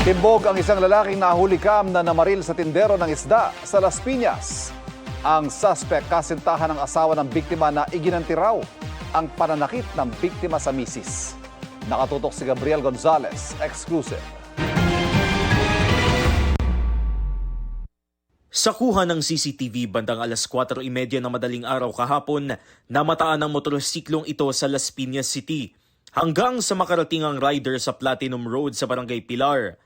Timbog ang isang lalaking nahulikam na namaril sa tindero ng isda sa Las Piñas. Ang suspect kasintahan ng asawa ng biktima na iginanti raw ang pananakit ng biktima sa misis. Nakatutok si Gabriel Gonzalez, exclusive. Sa kuha ng CCTV bandang alas 4:30 ng madaling araw kahapon, namataan ang motorsiklong ito sa Las Piñas City hanggang sa makarating ang rider sa Platinum Road sa Barangay Pilar.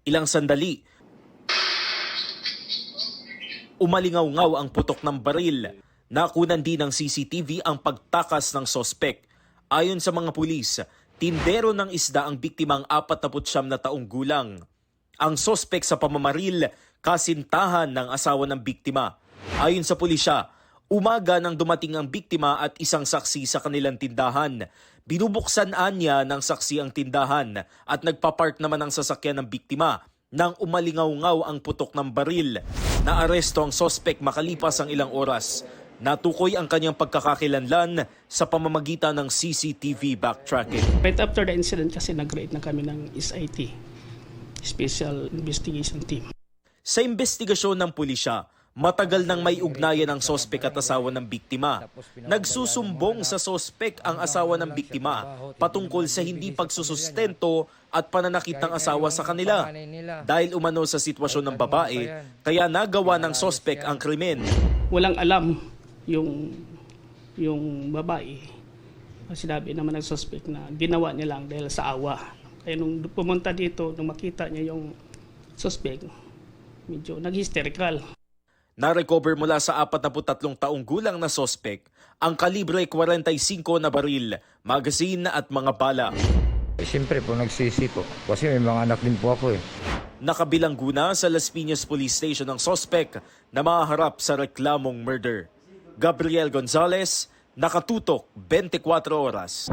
Ilang sandali, umalingaw-ngaw ang putok ng baril. Nakunan din ng CCTV ang pagtakas ng sospek. Ayon sa mga pulis, tindero ng isda ang biktimang 49 na taong gulang. Ang sospek sa pamamaril, kasintahan ng asawa ng biktima. Ayon sa pulisya, umaga nang dumating ang biktima at isang saksi sa kanilang tindahan. Binubuksan niya ng saksi ang tindahan at nagpapark naman ang sasakyan ng biktima nang umalingaw-ngaw ang putok ng baril. Naaresto ang sospek makalipas ang ilang oras. Natukoy ang kanyang pagkakakilanlan sa pamamagitan ng CCTV backtracking. Right after the incident kasi nag-create na kami ng SIT, Special Investigation Team. Sa investigasyon ng pulisya, matagal nang may ugnayan ang sospek at asawa ng biktima. Nagsusumbong sa sospek ang asawa ng biktima patungkol sa hindi pagsusustento at pananakit ng asawa sa kanila. Dahil umano sa sitwasyon ng babae, kaya nagawa ng sospek ang krimen. Walang alam yung babae. Sinabi naman ng suspect na ginawa niya lang dahil sa awa. Kaya nung pumunta dito, nung makita niya yung suspect, medyo nag-hysterical. Na-recover mula sa 43 taong gulang na sospek ang kalibre 45 na baril, magazine at mga bala. Siyempre po nagsisi po kasi may mga anak din po ako eh. Nakabilanggo na sa Las Piñas Police Station ang sospek na maharap sa reklamong murder. Gabriel Gonzalez, Nakatutok, 24 Oras.